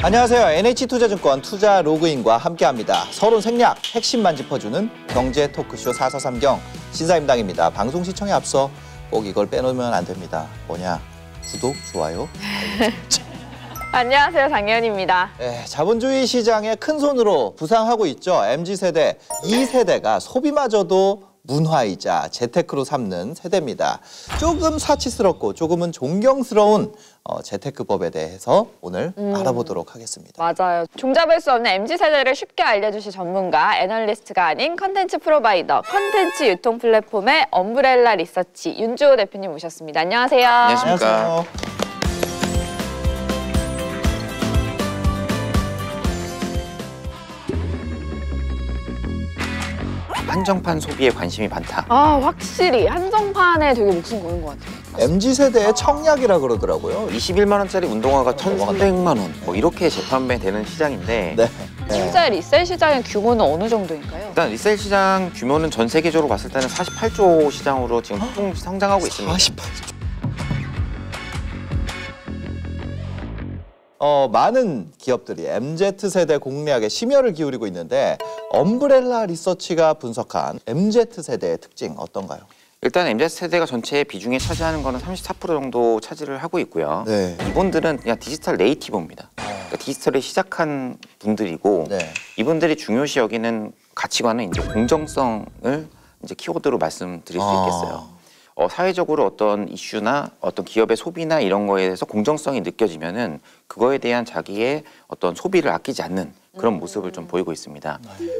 안녕하세요. NH투자증권 투자 로그인과 함께합니다. 서론 생략, 핵심만 짚어주는 경제 토크쇼 443경 신사임당입니다. 방송 시청에 앞서 꼭 이걸 빼놓으면 안 됩니다. 뭐냐? 구독, 좋아요. 안녕하세요. 장혜연입니다. 네, 자본주의 시장의 큰 손으로 부상하고 있죠. MZ세대, 이 세대가 소비마저도 문화이자 재테크로 삼는 세대입니다. 조금 사치스럽고 조금은 존경스러운 재테크법에 대해서 오늘 알아보도록 하겠습니다. 맞아요. 종잡을 수 없는 MZ세대를 쉽게 알려주실 전문가, 애널리스트가 아닌 컨텐츠 프로바이더, 컨텐츠 유통 플랫폼의 엄브렐라 리서치 윤주호 대표님 모셨습니다. 안녕하세요. 안녕하십니까. 한정판 소비에 관심이 많다. 아, 확실히 한정판에 되게 목숨 거는 것 같아요. MZ세대의 청약이라 그러더라고요. 21만 원짜리 운동화가 1,300만 원, 뭐 이렇게 재판매되는 시장인데 네. 실제 리셀 시장의 규모는 어느 정도인가요? 일단 리셀 시장 규모는 전 세계적으로 봤을 때는 48조 시장으로 지금 폭풍 성장하고 있습니다. 48조. 많은 기업들이 MZ세대 공략에 심혈을 기울이고 있는데 엄브렐라 리서치가 분석한 MZ세대의 특징 어떤가요? 일단 MZ세대가 전체의 비중에 차지하는 거는 34% 정도 차지를 하고 있고요. 네. 이분들은 그냥 디지털 네이티브입니다. 그러니까 디지털에 시작한 분들이고 네. 이분들이 중요시 여기는 가치관은 이제 공정성을 이제 키워드로 말씀드릴 수 있겠어요. 사회적으로 어떤 이슈나 어떤 기업의 소비나 이런 거에 대해서 공정성이 느껴지면은 그거에 대한 자기의 어떤 소비를 아끼지 않는 그런 모습을 좀 보이고 있습니다.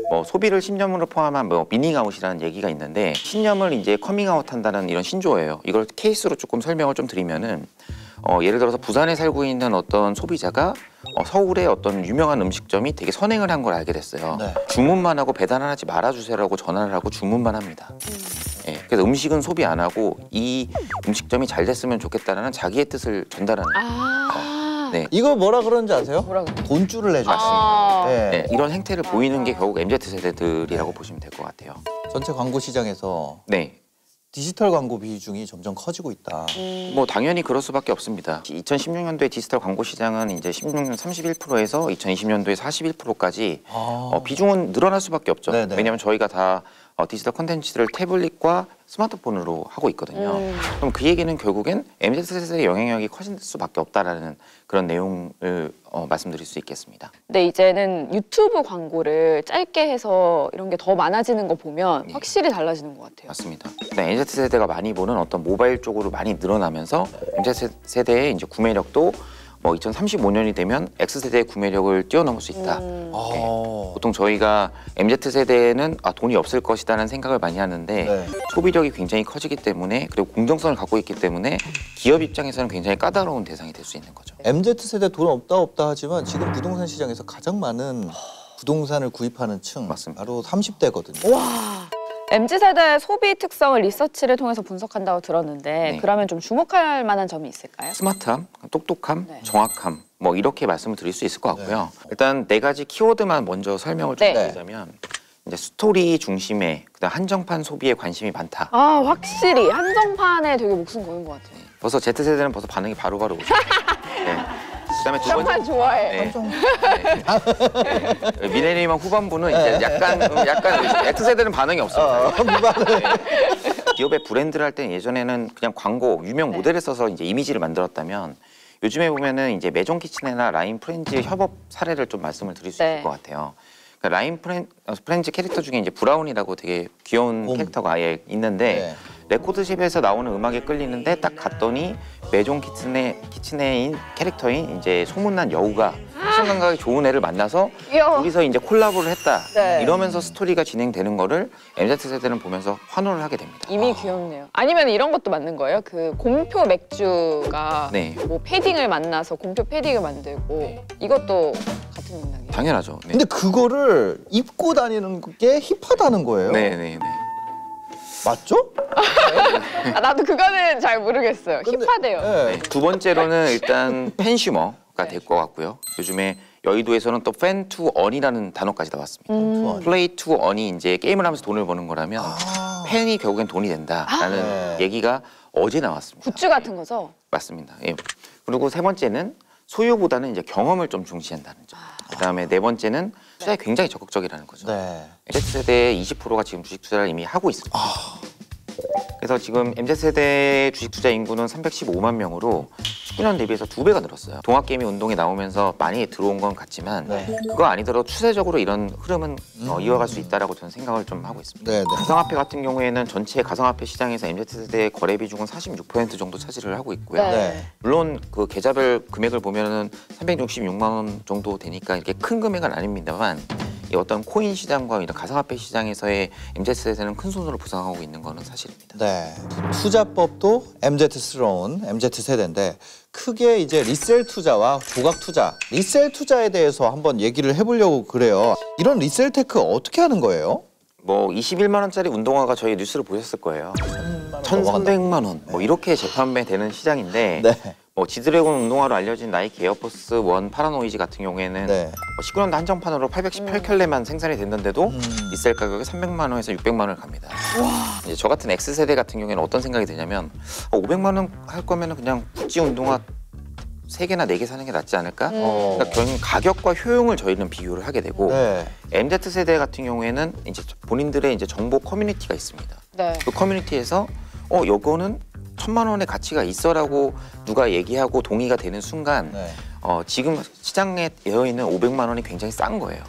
뭐 소비를 신념으로 포함한 뭐 미닝아웃이라는 얘기가 있는데 신념을 이제 커밍아웃 한다는 이런 신조어예요. 이걸 케이스로 조금 설명을 좀 드리면은 예를 들어서 부산에 살고 있는 어떤 소비자가 서울의 어떤 유명한 음식점이 되게 선행을 한 걸 알게 됐어요. 네. 주문만 하고 배달을 하지 말아주세요라고 전화를 하고 주문만 합니다. 예, 그래서 음식은 소비 안 하고 이 음식점이 잘 됐으면 좋겠다라는 자기의 뜻을 전달하는. 네. 이거 뭐라 그러는지 아세요? 뭐라 그래요? 돈줄을 내줘. 네, 네. 이런 행태를 보이는 게 결국 MZ세대들이라고 보시면 될 것 같아요. 전체 광고 시장에서 네. 디지털 광고 비중이 점점 커지고 있다. 뭐 당연히 그럴 수밖에 없습니다. 2016년도에 디지털 광고 시장은 이제 16년 31%에서 2020년도에 41%까지 비중은 늘어날 수밖에 없죠. 네네. 왜냐하면 저희가 다 디지털 콘텐츠를 태블릿과 스마트폰으로 하고 있거든요. 그럼 그 얘기는 결국엔 MZ세대의 영향력이 커질 수밖에 없다라는 그런 내용을 말씀드릴 수 있겠습니다. 근데 이제는 유튜브 광고를 짧게 해서 이런 게 더 많아지는 거 보면 확실히 달라지는 것 같아요. 맞습니다. MZ세대가 많이 보는 어떤 모바일 쪽으로 많이 늘어나면서 MZ세대의 이제 구매력도 뭐 2035년이 되면 X세대의 구매력을 뛰어넘을 수 있다. 보통 저희가 MZ세대는 돈이 없을 것이라는 생각을 많이 하는데 네. 소비력이 굉장히 커지기 때문에 그리고 공정성을 갖고 있기 때문에 기업 입장에서는 굉장히 까다로운 대상이 될 수 있는 거죠. MZ세대 돈 없다 하지만 지금 부동산 시장에서 가장 많은 부동산을 구입하는 층 맞습니다. 바로 30대거든요. 와, MZ세대의 소비 특성을 리서치를 통해서 분석한다고 들었는데 네. 그러면 좀 주목할 만한 점이 있을까요? 스마트함, 똑똑함, 네. 정확함 뭐 이렇게 말씀을 드릴 수 있을 것 같고요. 일단 네 가지 키워드만 먼저 설명을 좀 네. 드리자면 이제 스토리 중심의 그다음 한정판 소비에 관심이 많다. 아, 확실히 한정판에 되게 목숨 거는 것 같아요. 벌써 Z세대는 벌써 반응이 바로바로 오죠. 네. 그다음에 두 번째 한정판 좋아해. 네. 미레니엄 후반부는 이제 약간 X세대는 반응이 없습니다. 네. 기업의 브랜드를 할 때는 예전에는 그냥 광고 유명 모델을 써서 이제 이미지를 만들었다면 요즘에 보면은 이제 메종 키친이나 라인 프렌즈 협업 사례를 좀 말씀을 드릴 수 있을 것 같아요. 그러니까 라인 프렌즈 캐릭터 중에 이제 브라운이라고 되게 귀여운 캐릭터가 아예 있는데 레코드샵에서 나오는 음악에 끌리는데 딱 갔더니 메종 키친애인 캐릭터인 이제 소문난 여우가 패션 감각이 좋은 애를 만나서 귀여워. 둘이서 이제 콜라보를 했다. 네. 이러면서 스토리가 진행되는 거를 MZ세대는 보면서 환호를 하게 됩니다. 이미 귀엽네요. 아니면 이런 것도 맞는 거예요? 그 곰표 맥주가 네. 뭐 패딩을 만나서 곰표 패딩을 만들고 이것도 같은 맥락이에요. 당연하죠. 네. 근데 그거를 입고 다니는 게 힙하다는 거예요. 네네네. 맞죠? 아, 나도 그거는 잘 모르겠어요. 근데- 힙하대요. 네. 두 번째로는 일단 팬슈머가 될 것 같고요. 요즘에 여의도에서는 또 팬 투 언이라는 단어까지 나왔습니다. 플레이 투 언이 이제 게임을 하면서 돈을 버는 거라면 팬이 결국엔 돈이 된다라는 네. 얘기가 어제 나왔습니다. 굿즈 같은 거죠? 맞습니다. 예. 그리고 세 번째는 소유보다는 이제 경험을 좀 중시한다는 점. 그다음에 네 번째는 투자에 굉장히 적극적이라는 거죠. 네. Z세대의 20%가 지금 주식 투자를 이미 하고 있습니다. 그래서 지금 MZ세대 주식 투자 인구는 315만 명으로 19년 대비해서 2배가 늘었어요. 동학개미 운동이 나오면서 많이 들어온 건 같지만 네. 그거 아니더라도 추세적으로 이런 흐름은 이어갈 수 있다라고 저는 생각을 좀 하고 있습니다. 네, 네. 가상화폐 같은 경우에는 전체 가상화폐 시장에서 MZ세대의 거래 비중은 46% 정도 차지를 하고 있고요. 네. 물론 그 계좌별 금액을 보면은 366만 원 정도 되니까 이렇게 큰 금액은 아닙니다만 이 어떤 코인 시장과 이런 가상화폐 시장에서의 MZ세대는 큰 손으로 부상하고 있는 거는 사실입니다. 네. 투자법도 MZ스러운 MZ세대인데 크게 이제 리셀 투자와 조각 투자, 리셀 투자에 대해서 한번 얘기를 해보려고 그래요. 이런 리셀 테크 어떻게 하는 거예요? 뭐 21만 원짜리 운동화가 저희 뉴스를 보셨을 거예요. 1,300만 원. 뭐 이렇게 재판매되는 시장인데 네. 뭐 지드래곤 운동화로 알려진 나이키 에어포스 원 파라노이즈 같은 경우에는 네. 뭐 19년도 한정판으로 818켤레만 생산이 됐는데도 리셀 가격이 300만 원에서 600만 원을 갑니다. 이제 저 같은 X세대 같은 경우에는 어떤 생각이 드냐면 500만 원 할 거면 그냥 구찌 운동화 3개나 4개 사는 게 낫지 않을까? 그러니까 결국 가격과 효용을 저희는 비교를 하게 되고 네. MZ세대 같은 경우에는 이제 본인들의 이제 정보 커뮤니티가 있습니다. 네. 그 커뮤니티에서 요거는 1,000만 원의 가치가 있어라고 누가 얘기하고 동의가 되는 순간 네. 지금 시장에 되어 있는 500만 원이 굉장히 싼 거예요.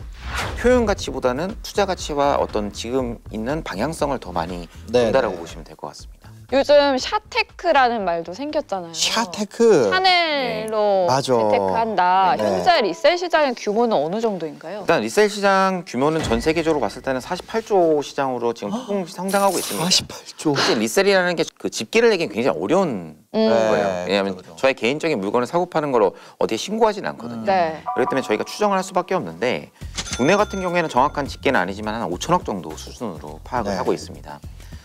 효용 가치보다는 투자 가치와 어떤 지금 있는 방향성을 더 많이 네, 본다라고 네. 보시면 될 것 같습니다. 요즘 샤테크라는 말도 생겼잖아요. 샤테크. 샤넬로 맞아. 재테크한다. 네. 현재 리셀 시장의 규모는 어느 정도인가요? 일단 리셀 시장 규모는 전 세계적으로 봤을 때는 48조 시장으로 지금 성장하고 있습니다. 48조. 사실 리셀이라는 게 그 집계를 내기는 굉장히 어려운 거예요. 왜냐하면 그렇죠. 저의 개인적인 물건을 사고 파는 걸 어디에 신고하진 않거든요. 네. 그렇기 때문에 저희가 추정을 할 수밖에 없는데 국내 같은 경우에는 정확한 집계는 아니지만 한 5천억 정도 수준으로 파악을 네. 하고 있습니다.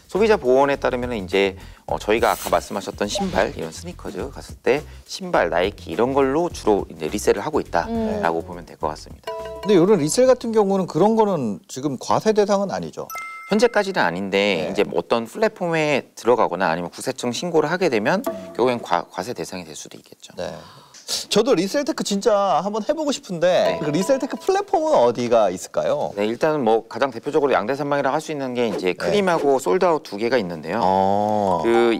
소비자 보호원에 따르면 이제 저희가 아까 말씀하셨던 신발 이런 스니커즈 갔을 때 신발 나이키 이런 걸로 주로 이제 리셀을 하고 있다라고 보면 될 것 같습니다. 근데 이런 리셀 같은 경우는 그런 거는 지금 과세 대상은 아니죠. 현재까지는 아닌데 네. 이제 뭐 어떤 플랫폼에 들어가거나 아니면 구세청 신고를 하게 되면 결국엔 과세 대상이 될 수도 있겠죠. 네. 저도 리셀 테크 진짜 한번 해보고 싶은데 네. 그 리셀 테크 플랫폼은 어디가 있을까요? 네, 일단은 뭐 가장 대표적으로 양대산맥이라고 할 수 있는 게 이제 크림하고 솔드아웃 2개가 있는데요.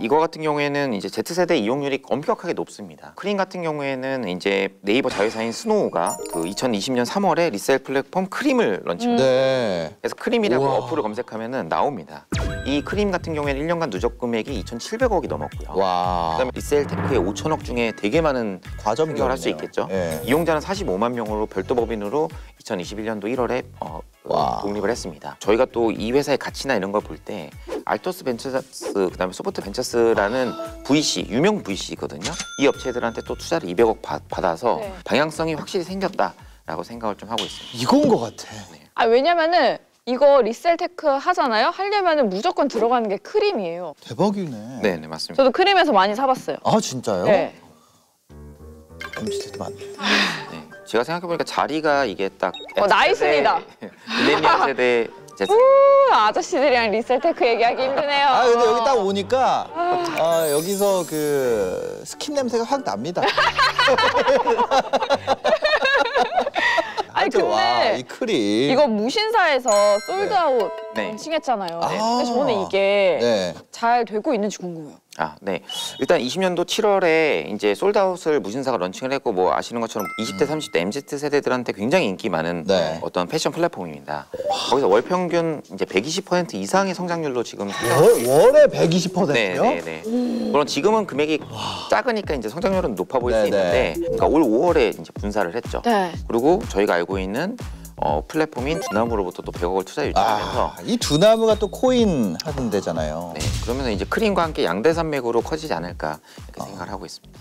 이거 같은 경우에는 이제 Z세대 이용률이 엄격하게 높습니다. 크림 같은 경우에는 이제 네이버 자회사인 스노우가 그 2020년 3월에 리셀 플랫폼 크림을 런칭했어요. 네. 그래서 크림이라고 우와. 어플을 검색하면은 나옵니다. 이 크림 같은 경우에는 1년간 누적 금액이 2,700억이 넘었고요. 와. 그다음에 리셀 테크의 5천억 중에 되게 많은 과점 생각을 할 수 있겠죠. 예. 이용자는 45만 명으로 별도 법인으로 2021년도 1월에 와. 독립을 했습니다. 저희가 또 이 회사의 가치나 이런 걸 볼 때 알토스 벤처스 그다음에 소프트 벤처스라는 VC 유명 VC거든요. 이 업체들한테 또 투자를 200억 받아서 네. 방향성이 확실히 생겼다라고 생각을 좀 하고 있습니다. 이건 것 같아. 아, 왜냐면은 이거 리셀 테크 하잖아요. 하려면은 무조건 들어가는 게 크림이에요. 대박이네. 네, 네 맞습니다. 저도 크림에서 많이 사봤어요. 아 진짜요? 네. MZ세대 맞네. 네. 제가 생각해 보니까 자리가 이게 딱 나이스입니다. 밀레니얼 세대 아저씨들이랑 리셀 테크 얘기하기 힘드네요. 아 근데 여기 딱 오니까 여기서 그 스킨 냄새가 확 납니다. 아니, 아주, 근데 와, 이 크림. 이거 무신사에서 솔드아웃 네. 런칭했잖아요. 아. 근데 저는 이게 네. 잘 되고 있는지 궁금해요. 아, 네. 일단 20년도 7월에 이제 솔드아웃을 무신사가 런칭을 했고 뭐 아시는 것처럼 20대, 30대 MZ 세대들한테 굉장히 인기 많은 네. 어떤 패션 플랫폼입니다. 거기서 월 평균 이제 120% 이상의 성장률로 지금 월에 120%요? 네, 네, 네. 물론 지금은 금액이 작으니까 이제 성장률은 높아 보일 수 네, 있는데, 그러니까 올 5월에 이제 분사를 했죠. 네. 그리고 저희가 알고 있는 플랫폼인 두나무로부터 또 100억을 투자 유치하면서 이 두나무가 또 코인 하는 데잖아요. 네, 그러면서 이제 크림과 함께 양대산맥으로 커지지 않을까 이렇게 생각을 하고 있습니다.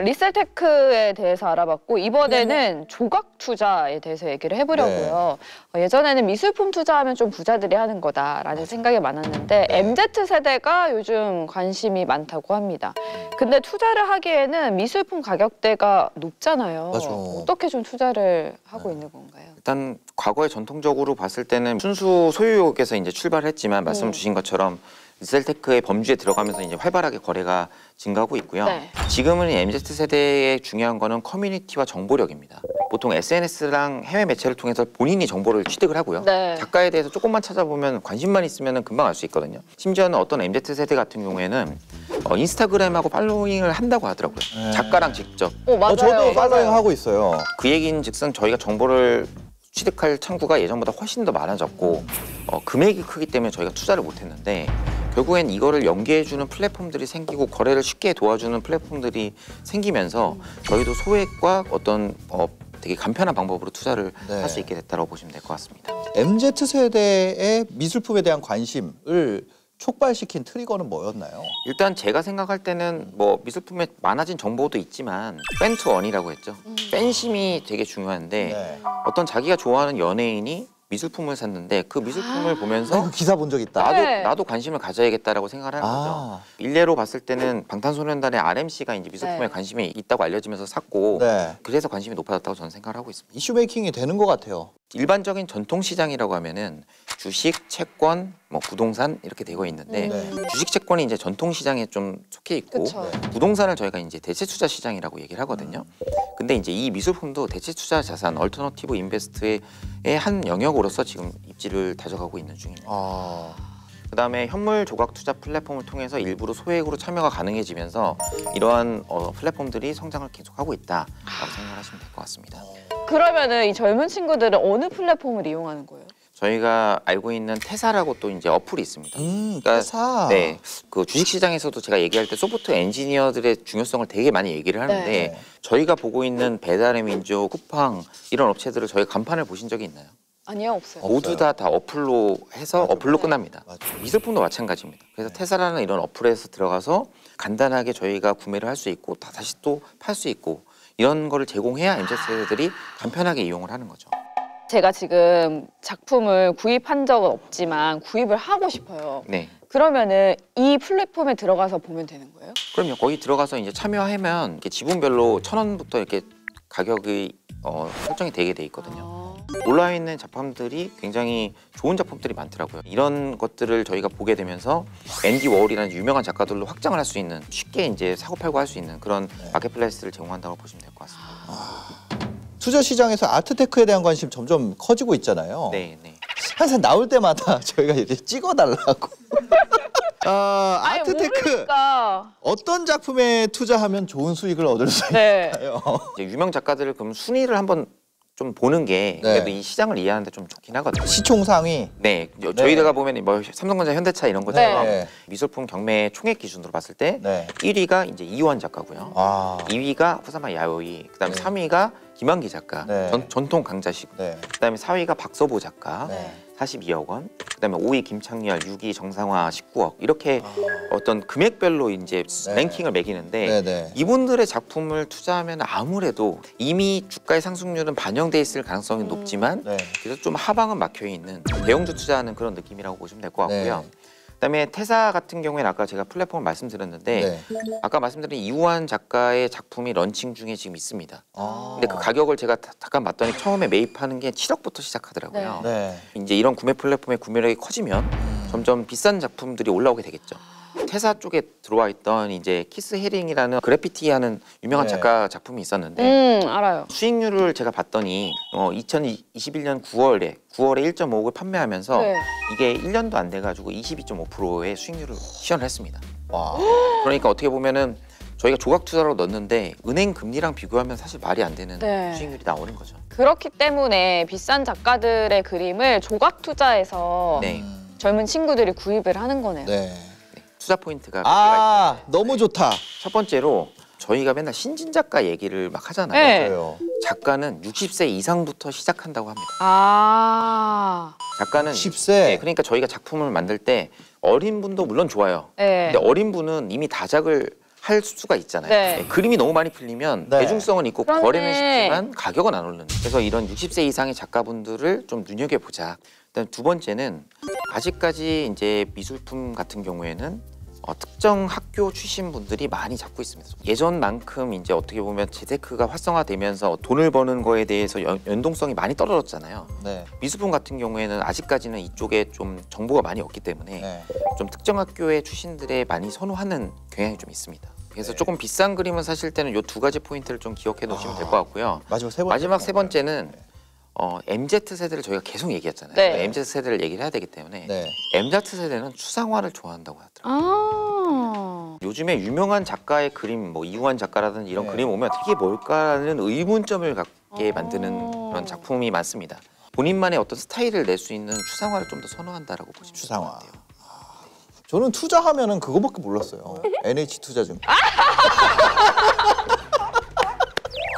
리셀 테크에 대해서 알아봤고 이번에는 조각 투자에 대해서 얘기를 해보려고요. 예전에는 미술품 투자하면 좀 부자들이 하는 거다라는 생각이 많았는데 MZ 세대가 요즘 관심이 많다고 합니다. 근데 투자를 하기에는 미술품 가격대가 높잖아요. 맞아. 어떻게 좀 투자를 하고 있는 건가요? 일단 과거에 전통적으로 봤을 때는 순수 소유욕에서 이제 출발했지만 말씀 주신 것처럼 디지털테크의 범주에 들어가면서 이제 활발하게 거래가 증가하고 있고요. 네. 지금은 이 MZ 세대의 중요한 거는 커뮤니티와 정보력입니다. 보통 SNS랑 해외 매체를 통해서 본인이 정보를 취득을 하고요. 네. 작가에 대해서 조금만 찾아보면 관심만 있으면 금방 알 수 있거든요. 심지어는 어떤 MZ 세대 같은 경우에는 인스타그램하고 팔로잉을 한다고 하더라고요. 네. 작가랑 직접. 맞아요. 저도 팔로잉 맞아요. 하고 있어요. 그 얘기인즉슨 저희가 정보를 취득할 창구가 예전보다 훨씬 더 많아졌고 금액이 크기 때문에 저희가 투자를 못했는데 결국엔 이거를 연계해주는 플랫폼들이 생기고 거래를 쉽게 도와주는 플랫폼들이 생기면서 저희도 소액과 어떤 되게 간편한 방법으로 투자를 네. 할 수 있게 됐다고 보시면 될 것 같습니다. MZ 세대의 미술품에 대한 관심을 촉발시킨 트리거는 뭐였나요? 일단 제가 생각할 때는 뭐 미술품에 많아진 정보도 있지만 팬투원이라고 했죠. 팬심이 되게 중요한데 네. 어떤 자기가 좋아하는 연예인이 미술품을 샀는데 그 미술품을 보면서 그 기사 본 적 있다. 네. 나도 관심을 가져야겠다라고 생각을 하는 거죠. 일례로 봤을 때는 방탄소년단의 RMC가 이제 미술품에 네. 관심이 있다고 알려지면서 샀고 네. 그래서 관심이 높아졌다고 저는 생각을 하고 있습니다. 이슈 메이킹이 되는 것 같아요. 일반적인 전통 시장이라고 하면은 주식, 채권, 뭐 부동산 이렇게 되어 있는데 네. 주식 채권이 이제 전통 시장에 좀 속해 있고 그쵸. 부동산을 저희가 이제 대체 투자 시장이라고 얘기를 하거든요. 근데 이제 이 미술품도 대체 투자 자산, 얼터너티브 인베스트의 한 영역으로서 지금 입지를 다져가고 있는 중입니다. 그다음에 현물 조각 투자 플랫폼을 통해서 일부러 소액으로 참여가 가능해지면서 이러한 플랫폼들이 성장을 계속하고 있다라고 생각하시면 될 것 같습니다. 그러면은 이 젊은 친구들은 어느 플랫폼을 이용하는 거예요? 저희가 알고 있는 테사라고 또 이제 어플이 있습니다. 회사. 네, 그 주식 시장에서도 제가 얘기할 때 소프트 엔지니어들의 중요성을 되게 많이 얘기를 하는데 네. 저희가 보고 있는 배달의 민족, 쿠팡 이런 업체들을 저희 간판을 보신 적이 있나요? 아니요, 없어요. 모두 다 어플로 해서 맞아. 어플로 네. 끝납니다. 맞아. 미술품도 마찬가지입니다. 그래서 테사라는 이런 어플에서 들어가서 간단하게 저희가 구매를 할 수 있고 다시 또 팔 수 있고 이런 거를 제공해야 MZ 세대들이 간편하게 이용을 하는 거죠. 제가 지금 작품을 구입한 적은 없지만 구입을 하고 싶어요. 네. 그러면은 이 플랫폼에 들어가서 보면 되는 거예요? 그럼요. 거기 들어가서 이제 참여하면 이렇게 지분별로 1,000원부터 이렇게 가격이 설정이 되게 돼 있거든요. 올라와 있는 작품들이 굉장히 좋은 작품들이 많더라고요. 이런 것들을 저희가 보게 되면서 앤디 워홀이라는 유명한 작가들로 확장을 할 수 있는 쉽게 이제 사고 팔고 할 수 있는 그런 마켓플레이스를 제공한다고 보시면 될 것 같습니다. 투자 시장에서 아트테크에 대한 관심 점점 커지고 있잖아요. 네, 네. 항상 나올 때마다 저희가 이렇게 찍어달라고. 아니, 아트테크 모르니까. 어떤 작품에 투자하면 좋은 수익을 얻을 수 네. 있을까요? 이제 유명 작가들을 그럼 순위를 한번 좀 보는 게 네. 그래도 이 시장을 이해하는 데 좀 좋긴 하거든요. 시총 상위. 네, 저희가 보면 뭐 삼성전자, 현대차 이런 것처럼 네. 미술품 경매 총액 기준으로 봤을 때 네. 1위가 이제 이완 작가고요. 아. 2위가 후사마 야오이, 그다음에 네. 3위가 김한기 작가, 네. 전통 강자식, 네. 그다음에 4위가 박서보 작가, 네. 42억 원, 그다음에 5위 김창렬, 6위 정상화 19억 이렇게 어떤 금액별로 이제 네. 랭킹을 매기는데 네, 네. 이분들의 작품을 투자하면 아무래도 이미 주가의 상승률은 반영돼 있을 가능성이 높지만 네. 그래서 좀 하방은 막혀 있는 대형주 투자하는 그런 느낌이라고 보시면 될 것 같고요. 네. 그다음에 테사 같은 경우에는 아까 제가 플랫폼을 말씀드렸는데 네. 아까 말씀드린 이우환 작가의 작품이 런칭 중에 지금 있습니다. 아. 근데 그 가격을 제가 잠깐 봤더니 처음에 매입하는 게 7억부터 시작하더라고요. 네. 이제 이런 구매 플랫폼의 구매력이 커지면 점점 비싼 작품들이 올라오게 되겠죠. 테사 쪽에 들어와 있던 이제 키스 헤링이라는 그래피티하는 유명한 네. 작가 작품이 있었는데 알아요. 수익률을 제가 봤더니 2021년 9월에 1.5억을 판매하면서 네. 이게 1년도 안 돼가지고 22.5%의 수익률을 시현을 했습니다. 와. 그러니까 어떻게 보면은 저희가 조각 투자로 넣었는데 은행 금리랑 비교하면 사실 말이 안 되는 네. 수익률이 나오는 거죠. 그렇기 때문에 비싼 작가들의 그림을 조각 투자해서 네. 젊은 친구들이 구입을 하는 거네요. 네. 투자 포인트가 몇 개가 있어요. 너무 좋다. 첫 번째로 저희가 맨날 신진 작가 얘기를 막 하잖아요. 네. 맞아요. 작가는 60세 이상부터 시작한다고 합니다. 작가는 10세. 네, 그러니까 저희가 작품을 만들 때 어린 분도 물론 좋아요. 네. 근데 어린 분은 이미 다작을 할 수가 있잖아요. 네. 네, 그림이 너무 많이 풀리면 네. 대중성은 있고 그러네. 거래는 쉽지만 가격은 안 오르는. 그래서 이런 60세 이상의 작가분들을 좀 눈여겨보자. 그다음 두 번째는 아직까지 이제 미술품 같은 경우에는 특정 학교 출신 분들이 많이 잡고 있습니다. 예전만큼 이제 어떻게 보면 재테크가 활성화되면서 돈을 버는 거에 대해서 연동성이 많이 떨어졌잖아요. 네. 미술품 같은 경우에는 아직까지는 이쪽에 좀 정보가 많이 없기 때문에 네. 좀 특정 학교의 출신들에 많이 선호하는 경향이 좀 있습니다. 그래서 네. 조금 비싼 그림을 사실 때는 이 두 가지 포인트를 좀 기억해 놓으시면 될 것 같고요. 마지막 세 번째는 MZ 세대를 저희가 계속 얘기했잖아요. 네. MZ 세대를 얘기를 해야 되기 때문에 네. MZ 세대는 추상화를 좋아한다고 하더라고요. 아. 요즘에 유명한 작가의 그림, 뭐 이우환 작가라든지 이런 네. 그림 오면 이게 뭘까라는 의문점을 갖게 만드는 그런 작품이 많습니다. 본인만의 어떤 스타일을 낼 수 있는 추상화를 좀 더 선호한다라고 보시면 될 추상화. 것 같아요. 저는 투자하면은 그거밖에 몰랐어요. NH 투자증권.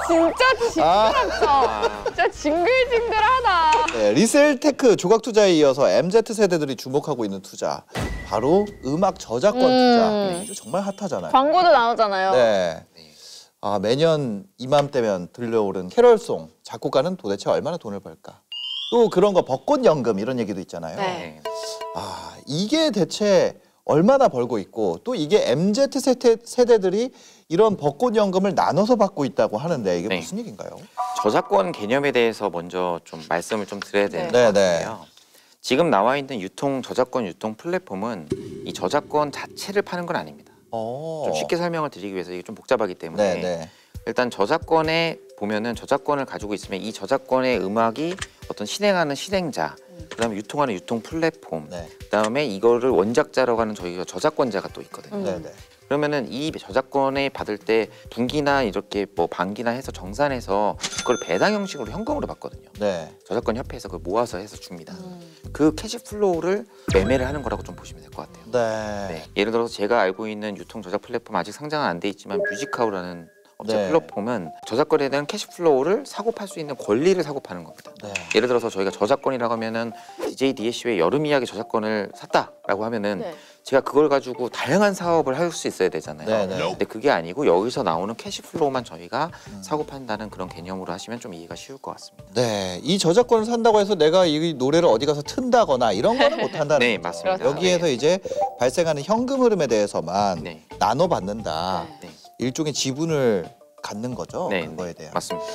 진짜 징그럽죠. 진짜 징글징글하다. 네, 리셀테크 조각 투자에 이어서 MZ 세대들이 주목하고 있는 투자, 바로 음악 저작권 투자. 이거 정말 핫하잖아요. 광고도 나오잖아요. 네. 매년 이맘때면 들려오른 캐럴송 작곡가는 도대체 얼마나 돈을 벌까? 또 그런 거 벚꽃 연금 이런 얘기도 있잖아요. 네. 이게 대체 얼마나 벌고 있고 또 이게 MZ 세대들이 이런 벚꽃 연금을 나눠서 받고 있다고 하는데 이게 네. 무슨 얘기인가요? 저작권 개념에 대해서 먼저 좀 말씀을 좀 드려야 되는 네. 것 네, 같아요. 지금 나와 있는 저작권 유통 플랫폼은 이 저작권 자체를 파는 건 아닙니다. 좀 쉽게 설명을 드리기 위해서 이게 좀 복잡하기 때문에 네. 일단 저작권에 보면은 저작권을 가지고 있으면 이 저작권의 음악이 어떤 실행하는 실행자, 그다음에 유통하는 유통 플랫폼, 네. 그다음에 이거를 원작자라고 하는 저희가 저작권자가 또 있거든요. 네. 그러면은 이 저작권에 받을 때 분기나 이렇게 뭐 반기나 해서 정산해서 그걸 배당 형식으로 현금으로 받거든요. 네. 저작권 협회에서 그걸 모아서 해서 줍니다. 그 캐시 플로우를 매매를 하는 거라고 좀 보시면 될 것 같아요. 네. 네. 예를 들어서 제가 알고 있는 유통 저작 플랫폼 아직 상장은 안 돼 있지만 뮤직하우라는 업체 네. 플랫폼은 저작권에 대한 캐시 플로우를 사고 팔 수 있는 권리를 사고 파는 겁니다. 네. 예를 들어서 저희가 저작권이라고 하면은 DJ DSC의 여름 이야기 저작권을 샀다라고 하면은 네. 제가 그걸 가지고 다양한 사업을 할 수 있어야 되잖아요. 네. 근데 그게 아니고 여기서 나오는 캐시 플로우만 저희가 사고 판다는 그런 개념으로 하시면 좀 이해가 쉬울 것 같습니다. 네, 이 저작권을 산다고 해서 내가 이 노래를 어디 가서 튼다거나 이런 거는 못 한다는 네, 거죠. 맞습니다. 여기에서 네. 이제 발생하는 현금 흐름에 대해서만 네. 나눠 받는다. 네. 일종의 지분을 갖는 거죠. 네, 그거에 네. 대한. 맞습니다.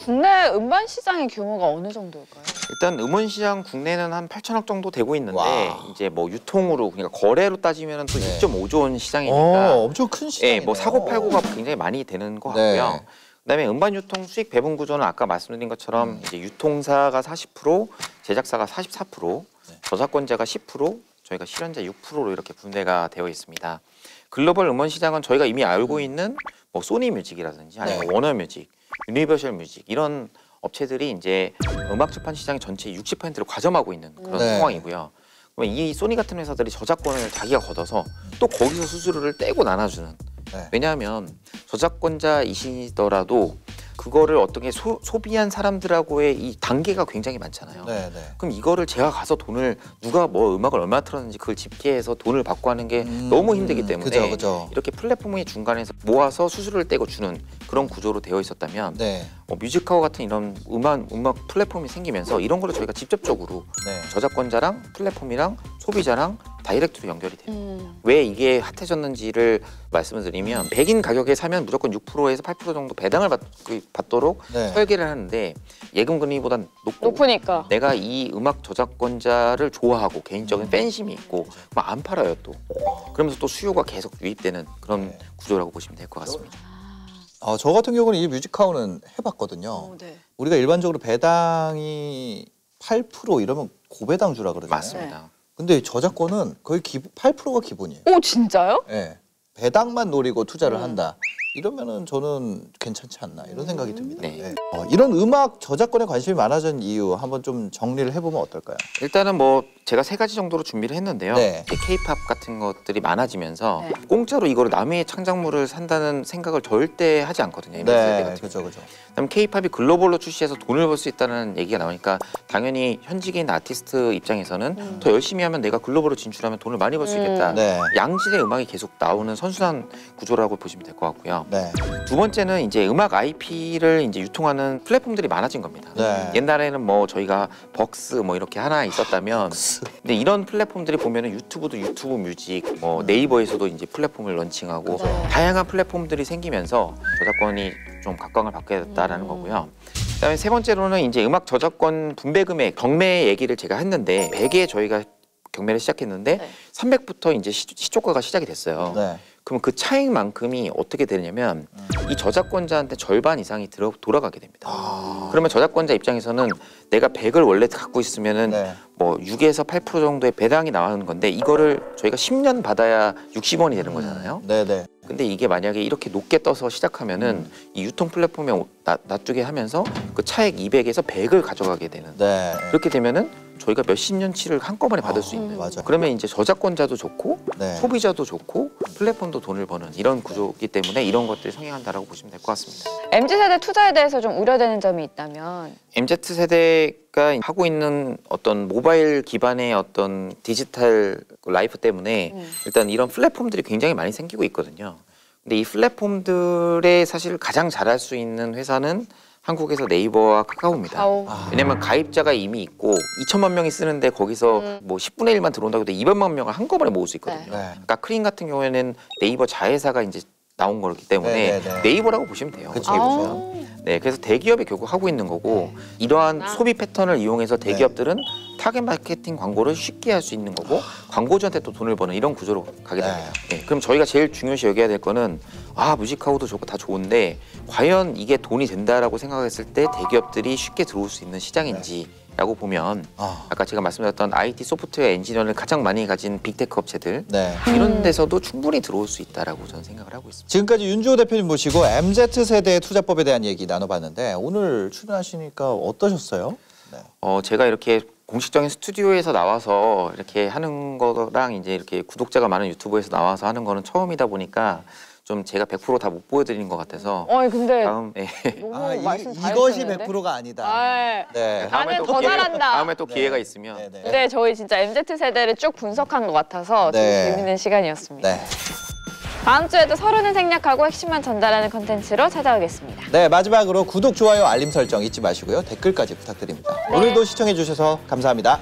국내 음반 시장의 규모가 어느 정도일까요? 일단 음원 시장 국내는 한 8천억 정도 되고 있는데 와. 이제 뭐 유통으로 그러니까 거래로 따지면 또 네. 2.5조 원 시장이니까 엄청 큰 시장이네요. 예, 뭐 사고 팔고가 굉장히 많이 되는 것 네. 같고요. 그다음에 음반 유통 수익 배분 구조는 아까 말씀드린 것처럼 이제 유통사가 40%, 제작사가 44%, 저작권자가 10%, 저희가 실현자 6%로 이렇게 분배가 되어 있습니다. 글로벌 음원 시장은 저희가 이미 알고 있는 뭐 소니 뮤직이라든지 아니면 네. 워너 뮤직, 유니버셜 뮤직 이런 업체들이 이제 음악 출판 시장의 전체 60%를 과점하고 있는 그런 네. 상황이고요. 그러면 이 소니 같은 회사들이 저작권을 자기가 걷어서 또 거기서 수수료를 떼고 나눠주는. 네. 왜냐하면 저작권자이시더라도 그거를 어떻게 소비한 사람들하고의 이 단계가 굉장히 많잖아요. 네. 그럼 이거를 제가 가서 돈을 누가 뭐 음악을 얼마 틀었는지 그걸 집계해서 돈을 받고 하는 게 너무 힘들기 때문에 그죠. 이렇게 플랫폼의 중간에서 모아서 수수료를 떼고 주는 그런 구조로 되어 있었다면 네. 뮤직하우 같은 이런 음악 플랫폼이 생기면서 이런 거를 저희가 직접적으로 네. 저작권자랑 플랫폼이랑 소비자랑 다이렉트로 연결이 돼요. 왜 이게 핫해졌는지를 말씀을 드리면 100인 가격에 사면 무조건 6%에서 8% 정도 배당을 받도록 네. 설계를 하는데 예금 금리보다 높으니까. 내가 이 음악 저작권자를 좋아하고 개인적인 팬심이 있고 그럼 안 팔아요 또. 그러면서 또 수요가 계속 유입되는 그런 네. 구조라고 보시면 될 것 같습니다. 저 같은 경우는 이 뮤직하우는 해봤거든요. 네. 우리가 일반적으로 배당이 8% 이러면 고배당주라 그러잖아요. 맞습니다. 근데 저작권은 거의 8%가 기본이에요. 오 진짜요? 네. 배당만 노리고 투자를 한다. 이러면은 저는 괜찮지 않나 이런 생각이 듭니다. 네. 네. 이런 음악 저작권에 관심이 많아진 이유 한번 좀 정리를 해보면 어떨까요? 일단은 뭐 제가 3가지 정도로 준비를 했는데요. 네. K-팝 같은 것들이 많아지면서 네. 공짜로 이거를 남의 창작물을 산다는 생각을 절대 하지 않거든요. 네, 그렇죠. 그다음 K-팝이 글로벌로 출시해서 돈을 벌 수 있다는 얘기가 나오니까 당연히 현직인 아티스트 입장에서는 더 열심히 하면 내가 글로벌로 진출하면 돈을 많이 벌 수 있겠다. 네. 양질의 음악이 계속 나오는 선순환 구조라고 보시면 될 것 같고요. 네. 두 번째는 이제 음악 IP를 이제 유통하는 플랫폼들이 많아진 겁니다. 네. 옛날에는 뭐 저희가 벅스 뭐 이렇게 하나 있었다면, 근데 이런 플랫폼들이 보면은 유튜브도 유튜브 뮤직, 뭐 네이버에서도 이제 플랫폼을 런칭하고 네. 다양한 플랫폼들이 생기면서 저작권이 좀 각광을 받게 됐다라는 거고요. 그다음에 세 번째로는 이제 음악 저작권 분배 금액 경매 얘기를 제가 했는데 100에 저희가 경매를 시작했는데 네. 300부터 이제 시초가가 시작이 됐어요. 네. 그럼 그 차익만큼이 어떻게 되냐면 이 저작권자한테 절반 이상이 돌아가게 됩니다. 그러면 저작권자 입장에서는 내가 100을 원래 갖고 있으면은 네. 뭐 6에서 8% 정도의 배당이 나오는 건데 이거를 저희가 10년 받아야 60원이 되는 거잖아요. 네네. 근데 이게 만약에 이렇게 높게 떠서 시작하면은 이 유통 플랫폼에 놔두게 하면서 그 차액 200에서 100을 가져가게 되는. 네. 그렇게 되면은 저희가 몇십 년치를 한꺼번에 받을 수 있는. 맞아요. 그러면 이제 저작권자도 좋고 네. 소비자도 좋고 플랫폼도 돈을 버는 이런 구조이기 때문에 이런 것들이 성행한다라고 보시면 될 것 같습니다. MZ세대 투자에 대해서 좀 우려되는 점이 있다면 MZ세대가 하고 있는 어떤 모바일 기반의 어떤 디지털 라이프 때문에 일단 이런 플랫폼들이 굉장히 많이 생기고 있거든요. 근데 이 플랫폼들에 사실 가장 잘할 수 있는 회사는 한국에서 네이버와 카카오입니다. 왜냐면 가입자가 이미 있고 2천만 명이 쓰는데 거기서 뭐 10분의 1만 들어온다고 해도 200만 명을 한꺼번에 모을 수 있거든요. 네. 그러니까 크린 같은 경우에는 네이버 자회사가 이제 나온 거기 때문에 네네네. 네이버라고 보시면 돼요. 그쵸, 어떻게 그쵸. 보면. 네, 그래서 대기업이 결국 하고 있는 거고 이러한 소비 패턴을 이용해서 대기업들은 타겟 마케팅 광고를 쉽게 할 수 있는 거고 광고주한테 또 돈을 버는 이런 구조로 가게 됩니다. 네, 그럼 저희가 제일 중요시 여겨야 될 거는 뮤직하우도 좋고 다 좋은데 과연 이게 돈이 된다라고 생각했을 때 대기업들이 쉽게 들어올 수 있는 시장인지라고 보면 아까 제가 말씀드렸던 IT 소프트웨어 엔지니어를 가장 많이 가진 빅테크 업체들 네. 이런 데서도 충분히 들어올 수 있다라고 저는 생각을 하고 있습니다. 지금까지 윤주호 대표님 모시고 MZ세대의 투자법에 대한 얘기 나눠봤는데 오늘 출연하시니까 어떠셨어요? 네. 제가 이렇게 공식적인 스튜디오에서 나와서 이렇게 하는 거랑 이제 이렇게 구독자가 많은 유튜브에서 나와서 하는 거는 처음이다 보니까 좀 제가 100% 다 못 보여드린 것 같아서 근데 다음 너무 말씀 이것이 잘해주셨는데? '100%가 아니다. 아, 네. 나는 더 잘한다. 다음에 또 기회가 있으면 네. 근데 저희 진짜 MZ세대를 쭉 분석한 것 같아서 되게 네. 재밌는 시간이었습니다. 네. 다음 주에도 서론을 생략하고 핵심만 전달하는 컨텐츠로 찾아오겠습니다. 네, 마지막으로 구독, 좋아요, 알림 설정 잊지 마시고요. 댓글까지 부탁드립니다. 오늘도 시청해 주셔서 감사합니다.